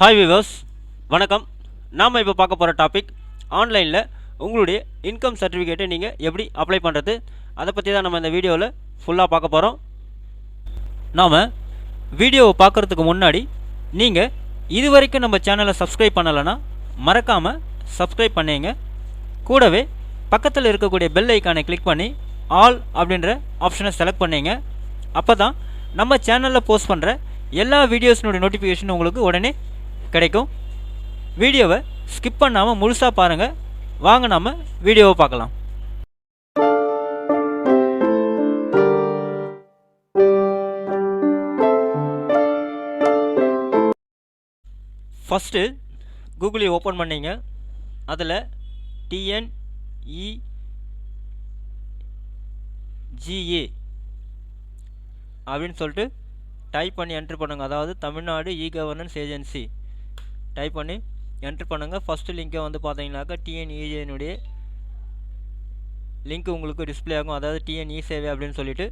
Hi viewers, வணக்கம். நாம் இப்போ பார்க்க போகிற டாபிக் ஆன்லைனில் உங்களுடைய இன்கம் சர்டிஃபிகேட்டை நீங்கள் எப்படி அப்ளை பண்ணுறது, அதை பற்றி தான் நம்ம இந்த வீடியோவில் ஃபுல்லாக பார்க்க போகிறோம். நாம் வீடியோவை பார்க்குறதுக்கு முன்னாடி நீங்கள் இது வரைக்கும் நம்ம சேனலை சப்ஸ்கிரைப் பண்ணலைன்னா மறக்காமல் சப்ஸ்கிரைப் பண்ணிங்க. கூடவே பக்கத்தில் இருக்கக்கூடிய பெல் ஐக்கானை கிளிக் பண்ணி ஆல் அப்படின்ற ஆப்ஷனை செலக்ட் பண்ணிங்க. அப்போ தான் நம்ம சேனலில் போஸ்ட் பண்ணுற எல்லா வீடியோஸினுடைய நோட்டிஃபிகேஷன் உங்களுக்கு உடனே கிடைக்கும். வீடியோவை ஸ்கிப் பண்ணாமல் முழுசாக பாருங்கள். வாங்க நாம வீடியோவை பார்க்கலாம். ஃபஸ்ட்டு கூகுளை ஓப்பன் பண்ணிங்க. அதில் TNEGA அப்படின்னு சொல்லிட்டு டைப் பண்ணி என்ட்ரு பண்ணுங்கள். அதாவது Tamil Nadu e governance agency type பண்ணி என்ட்ரு பண்ணுங்கள். ஃபஸ்ட்டு லிங்கை வந்து பார்த்தீங்கன்னாக்கா டிஎன்இஜேனுடைய லிங்க் உங்களுக்கு டிஸ்பிளே ஆகும். அதாவது டிஎன்இ சேவை அப்படின்னு சொல்லிட்டு.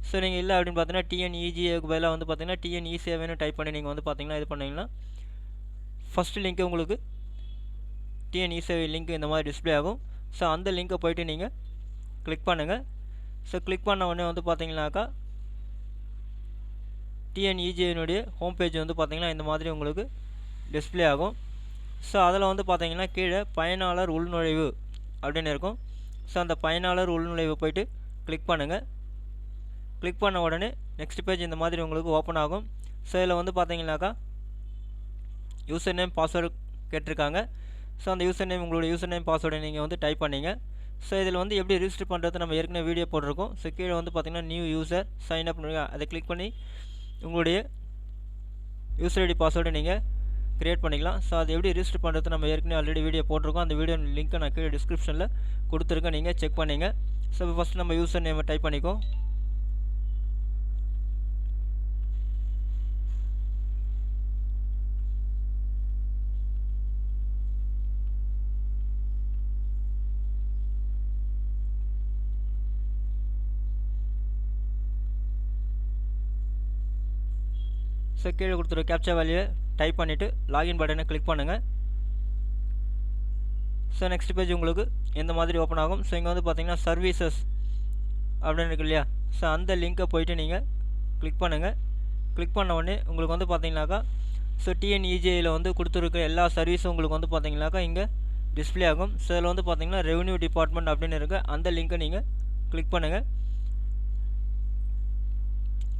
ஸோ நீங்கள் இல்லை அப்படின்னு பார்த்தீங்கன்னா டிஎன்இஜிஏக்கு பதிலாக வந்து பார்த்தீங்கன்னா டிஎன்இ சேவைன்னு டைப் பண்ணி நீங்கள் வந்து பார்த்தீங்கன்னா இது பண்ணிங்கன்னா ஃபஸ்ட்டு லிங்க்கு உங்களுக்கு டிஎன்இ சேவை லிங்க் இந்த மாதிரி டிஸ்பிளே ஆகும். ஸோ அந்த லிங்க்கை போய்ட்டு நீங்கள் கிளிக் பண்ணுங்கள். ஸோ கிளிக் பண்ண உடனே வந்து பார்த்தீங்கன்னாக்கா டிஎன்இஜேனுடைய ஹோம் பேஜ் வந்து பார்த்தீங்கன்னா இந்த மாதிரி உங்களுக்கு டிஸ்பிளே ஆகும். ஸோ அதில் வந்து பார்த்தீங்கன்னா கீழே பயனாளர் உள்நுழைவு அப்படின்னு இருக்கும். ஸோ அந்த பயனாளர் உள்நுழைவு போய்ட்டு கிளிக் பண்ணுங்கள். கிளிக் பண்ண உடனே நெக்ஸ்ட் பேஜ் இந்த மாதிரி உங்களுக்கு ஓப்பன் ஆகும். ஸோ இதில் வந்து பார்த்தீங்கன்னாக்கா யூசர் நேம் பாஸ்வேர்டு கேட்டிருக்காங்க. ஸோ அந்த யூசர் நேம் உங்களுடைய யூசர் நேம் பாஸ்வேர்டை நீங்கள் வந்து டைப் பண்ணிங்க. ஸோ இதில் வந்து எப்படி ரிஜிஸ்டர் பண்ணுறது நம்ம ஏற்கனவே வீடியோ போட்டிருக்கோம். ஸோ கீழே வந்து பார்த்தீங்கன்னா நியூ யூசர் சைன் அப் அதை கிளிக் பண்ணி உங்களுடைய யூசர் ஐடி பாஸ்வேர்டை நீங்கள் க்ரியேட் பண்ணிக்கலாம். ஸோ அது எப்படி ரிஜிஸ்டர் பண்ணுறது நம்ம ஏற்கனவே ஆல்ரெடி வீடியோ போட்டிருக்கோம். அந்த வீடியோ லிங்க்கை நான் கீழே டிஸ்கிரிப்ஷனில் கொடுத்துருக்கேன், நீங்கள் செக் பண்ணிங்க. ஸோ இப்போ ஃபஸ்ட்டு நம்ம யூசர் நேமை டைப் பண்ணிக்கோம். ஸோ கீழே கொடுத்துரு கேப்சா வேல்யூ டைப் பண்ணிவிட்டு லாகின் பட்டனை கிளிக் பண்ணுங்கள். ஸோ நெக்ஸ்ட் பேஜ் உங்களுக்கு இந்த மாதிரி ஓப்பன் ஆகும். ஸோ இங்கே வந்து பார்த்தீங்கன்னா சர்வீசஸ் அப்படின்னு இருக்கு இல்லையா. ஸோ அந்த லிங்க்கை போய்ட்டு நீங்கள் கிளிக் பண்ணுங்கள். கிளிக் பண்ண உடனே உங்களுக்கு வந்து பார்த்தீங்கன்னாக்கா ஸோ டிஎன்இஜேயில் வந்து கொடுத்துருக்க எல்லா சர்வீஸும் உங்களுக்கு வந்து பார்த்தீங்கன்னாக்கா இங்கே டிஸ்பிளே ஆகும். ஸோ இதில் வந்து பார்த்தீங்கன்னா ரெவன்யூ டிபார்ட்மெண்ட் அப்படின்னு இருக்குது. அந்த லிங்க்கை நீங்கள் கிளிக் பண்ணுங்கள்.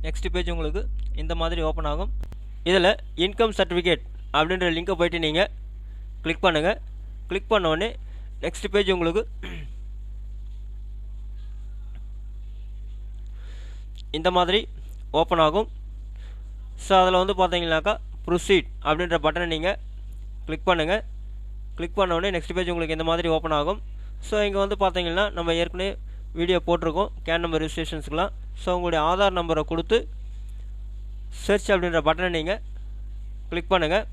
நெக்ஸ்ட் பேஜ் உங்களுக்கு இந்த மாதிரி ஓப்பன் ஆகும். இதில் இன்கம் சர்டிஃபிகேட் அப்படின்ற லிங்கை போய்ட்டு நீங்கள் கிளிக் பண்ணுங்கள். கிளிக் பண்ண உடனே நெக்ஸ்ட் பேஜ் உங்களுக்கு இந்த மாதிரி ஓப்பன் ஆகும். ஸோ அதில் வந்து பார்த்தீங்கன்னாக்கா ப்ரொசீட் அப்படின்ற பட்டனை நீங்கள் கிளிக் பண்ணுங்கள். கிளிக் பண்ண உடனே நெக்ஸ்ட் பேஜ் உங்களுக்கு இந்த மாதிரி ஓப்பன் ஆகும். ஸோ இங்கே வந்து பார்த்தீங்கன்னா நம்ம ஏற்கனவே வீடியோ போட்டிருக்கோம் கேன் நம்பர் ரிஜிஸ்ட்ரேஷன்ஸ்க்குலாம். ஸோ உங்களுடைய ஆதார் நம்பரை கொடுத்து சர்ச் அப்படின்ற பட்டனை நீங்கள் கிளிக் பண்ணுங்கள்.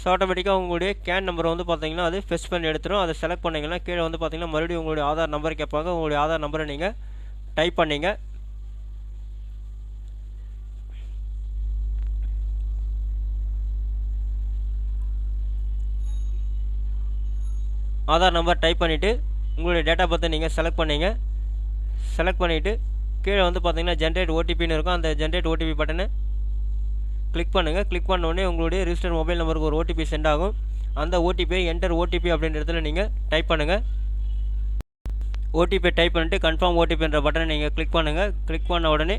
ஸோ ஆட்டோமேட்டிக்காக உங்களுடைய கேன் நம்பரை வந்து பார்த்தீங்கன்னா அது ஃபெச் பண்ணி எடுத்துரும். அதை செலக்ட் பண்ணிங்கன்னா கீழே வந்து பார்த்தீங்கன்னா மறுபடியும் உங்களுடைய ஆதார் நம்பர் கேட்பாங்க. உங்களுடைய ஆதார் நம்பரை நீங்கள் டைப் பண்ணிங்க. ஆதார் நம்பர் டைப் பண்ணிவிட்டு உங்களுடைய டேட்டா பர்த்தை நீங்கள் செலக்ட் பண்ணிங்க. செலக்ட் பண்ணிவிட்டு கீழே வந்து பார்த்தீங்கன்னா ஜென்ரேட் ஓடிபின்னு இருக்கும். அந்த ஜென்ரேட் ஓடிபி பட்டனை கிளிக் பண்ணுங்கள். கிளிக் பண்ண உடனே உங்களுடைய ரிஜிஸ்டர் மொபைல் நம்பருக்கு ஒரு ஓடிபி சென்ட் ஆகும். அந்த ஓடிபியை என்டர் ஓடிபி அப்படின்ற இடத்துல நீங்கள் டைப் பண்ணுங்கள். ஓடிபியை டைப் பண்ணிவிட்டு கன்ஃபார்ம் ஓடிபின்ற பட்டனை நீங்கள் கிளிக் பண்ணுங்கள். கிளிக் பண்ண உடனே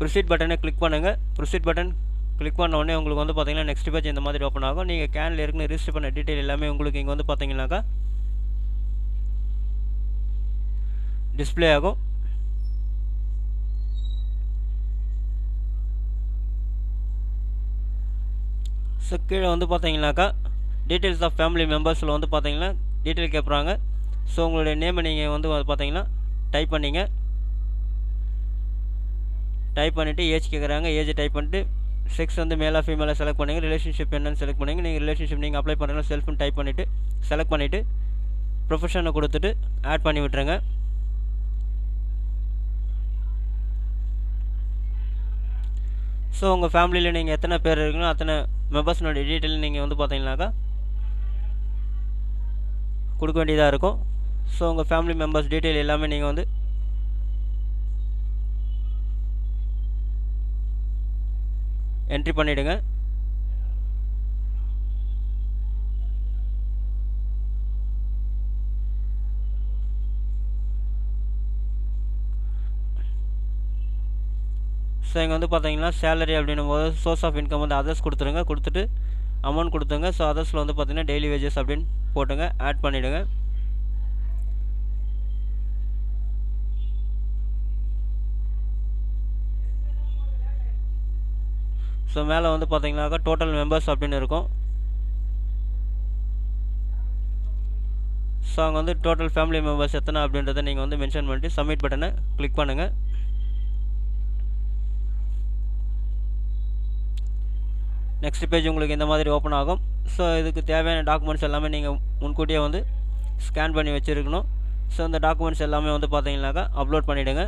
ப்ரொசீட் பட்டனை கிளிக் பண்ணுங்கள். ப்ரொசீட் பட்டன் கிளிக் பண்ண உடனே உங்களுக்கு வந்து பார்த்தீங்கன்னா நெக்ஸ்ட் பேஜ் இந்த மாதிரி ஓப்பன் ஆகும். நீங்கள் கேனில் இருக்குன்னு ரிஜிஸ்டர் பண்ண டீட்டெயில் எல்லாமே உங்களுக்கு இங்கே வந்து பார்த்தீங்கன்னாக்கா டிஸ்பிளே ஆகும். ஸோ கீழே வந்து பார்த்தீங்கன்னாக்கா டீட்டெயில்ஸ் ஆஃப் ஃபேமிலி மெம்பர்ஸில் வந்து பார்த்தீங்கன்னா டீட்டெயில் கேட்குறாங்க. ஸோ உங்களுடைய நேமை நீங்கள் வந்து பார்த்தீங்கன்னா டைப் பண்ணிங்க. டைப் பண்ணிவிட்டு ஏஜ் கேட்குறாங்க. ஏஜ் டைப் பண்ணிட்டு செக்ஸ் வந்து மேலாக ஃபீமேலாக செலக்ட் பண்ணுங்கள். ரிலேஷன்ஷிப் என்னன்னு செலக்ட் பண்ணுங்கள். நீங்கள் ரிலேஷன்ஷிப் நீங்கள் அப்ளை பண்ணுறீங்கன்னா செல்ஃப்னு டைப் பண்ணிவிட்டு செலக்ட் பண்ணிவிட்டு ப்ரொஃபஷனை கொடுத்துட்டு ஆட் பண்ணி விட்டுருங்க. ஸோ உங்கள் ஃபேமிலியில் நீங்கள் எத்தனை பேர் இருக்கீங்களோ அத்தனை மெம்பர்ஸ்னுடைய டீட்டெயில் நீங்கள் வந்து பார்த்தீங்கன்னாக்கா கொடுக்க வேண்டியதாக இருக்கும். ஸோ உங்கள் ஃபேமிலி மெம்பர்ஸ் டீட்டெயில் எல்லாமே நீங்கள் வந்து என்ட்ரி பண்ணிவிடுங்க. ஸோ இங்கே வந்து பார்த்தீங்கன்னா சேலரி அப்படின்னும் போது சோர்ஸ் ஆஃப் இன்கம் வந்து அதர்ஸ் கொடுத்துருங்க. கொடுத்துட்டு அமௌண்ட் கொடுத்துங்க. ஸோ அதர்ஸில் வந்து பார்த்தீங்கன்னா டெய்லி வேஜஸ் அப்படின்னு போட்டுங்க, ஆட் பண்ணிவிடுங்க. ஸோ மேலே வந்து பார்த்தீங்கன்னாக்கா டோட்டல் மெம்பர்ஸ் அப்படின்னு இருக்கும். ஸோ அங்கே வந்து டோட்டல் ஃபேமிலி மெம்பர்ஸ் எத்தனை அப்படின்றத நீங்கள் வந்து மென்ஷன் பண்ணிட்டு சப்மிட் பட்டனை கிளிக் பண்ணுங்கள். நெக்ஸ்ட் பேஜ் உங்களுக்கு இந்த மாதிரி ஓப்பன் ஆகும். ஸோ இதுக்கு தேவையான டாக்குமெண்ட்ஸ் எல்லாமே நீங்கள் முன்கூட்டியே வந்து ஸ்கேன் பண்ணி வச்சுருக்கணும். ஸோ இந்த டாக்குமெண்ட்ஸ் எல்லாமே வந்து பார்த்தீங்கன்னாக்கா அப்லோட் பண்ணிவிடுங்க.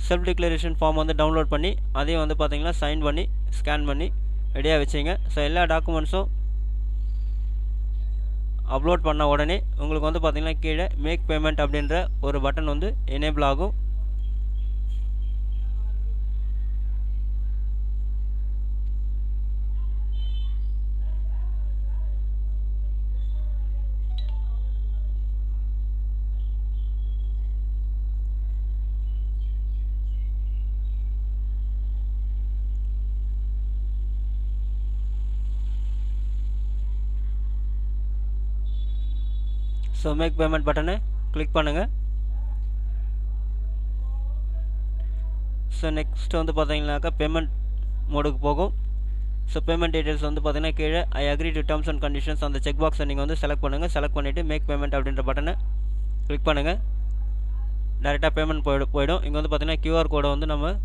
செல்ஃப் டிக்ளரேஷன் ஃபார்ம் வந்து டவுன்லோட் பண்ணி அதையும் வந்து பார்த்தீங்கன்னா சைன் பண்ணி ஸ்கேன் பண்ணி ரெடியாக வச்சுங்க. ஸோ எல்லா டாக்குமெண்ட்ஸும் அப்லோட் பண்ண உடனே உங்களுக்கு வந்து பார்த்தீங்கன்னா கீழே மேக் பேமெண்ட் அப்படின்ற ஒரு பட்டன் வந்து எனேபிள் ஆகும். ஸோ மேக் பேமெண்ட் பட்டனை கிளிக் பண்ணுங்கள். ஸோ நெக்ஸ்ட் வந்து பார்த்தீங்கன்னாக்கா பேமெண்ட் மோடுக்கு போகும். ஸோ பேமெண்ட் டீட்டெயில்ஸ் வந்து பார்த்தீங்கன்னா கீழே I agree to terms and conditions அந்த செக் பாக்ஸை நீங்கள் வந்து செலக்ட் பண்ணுங்கள். செலக்ட் பண்ணிவிட்டு மேக் பேமெண்ட் அப்படின்ற பட்டனை கிளிக் பண்ணுங்கள். டேரெக்டாக பேமெண்ட் போயிடும். இங்கே வந்து பார்த்தீங்கன்னா கியூஆர் கோடை வந்து நம்ம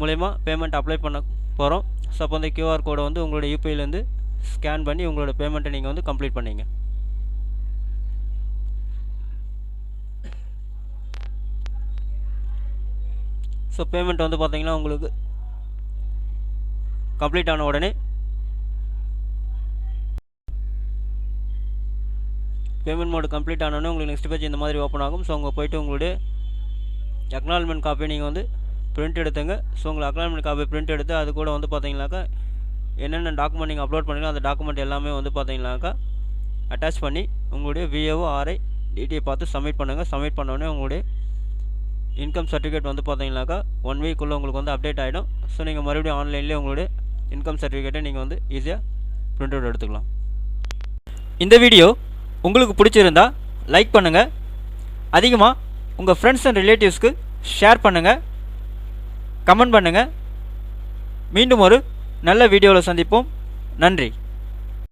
மூலயமா பேமெண்ட் அப்ளை பண்ண போகிறோம். ஸோ அப்போ வந்து கியூஆர் கோடை வந்து உங்களோட யூபிஐலேருந்து ஸ்கேன் பண்ணி உங்களோட பேமெண்ட்டை நீங்கள் வந்து கம்ப்ளீட் பண்ணிங்க. ஸோ பேமெண்ட் வந்து பார்த்தீங்கன்னா உங்களுக்கு கம்ப்ளீட் ஆன உடனே பேமெண்ட் மோடு கம்ப்ளீட் ஆனோடனே உங்களுக்கு நெக்ஸ்ட் பேஜ் இந்த மாதிரி ஓப்பன் ஆகும். ஸோ உங்கள் போய்ட்டு உங்களுடைய அக்னாலஜ்மெண்ட் காப்பி நீங்கள் வந்து பிரிண்ட் எடுத்துங்க. ஸோ உங்களுக்கு அக்னாலஜ்மெண்ட் காப்பி பிரிண்ட் எடுத்து அது கூட வந்து பார்த்தீங்கன்னாக்கா என்னென்ன டாக்குமெண்ட் நீங்கள் அப்லோட் பண்ணுங்களோ அந்த டாக்குமெண்ட் எல்லாமே வந்து பார்த்தீங்கன்னாக்கா அட்டாச் பண்ணி உங்களுடைய விஏஓ ஆர்ஐ டிடியை பார்த்து சப்மிட் பண்ணுங்கள். சப்மிட் பண்ணோடனே உங்களுடைய இன்கம் சர்டிஃபிகேட் வந்து பார்த்தீங்கன்னாக்கா 1 வீக்குள்ளே உங்களுக்கு வந்து அப்டேட் ஆகிடும். ஸோ நீங்கள் மறுபடியும் ஆன்லைன்லேயே உங்களுடைய இன்கம் சர்டிஃபிகேட்டை நீங்கள் வந்து ஈஸியாக பிரிண்ட் அவுட் எடுத்துக்கலாம். இந்த வீடியோ உங்களுக்கு பிடிச்சிருந்தா லைக் பண்ணுங்கள். அதிகமாக உங்கள் ஃப்ரெண்ட்ஸ் அண்ட் ரிலேட்டிவ்ஸ்க்கு ஷேர் பண்ணுங்கள், கமெண்ட் பண்ணுங்கள். மீண்டும் ஒரு நல்ல வீடியோவில் சந்திப்போம். நன்றி.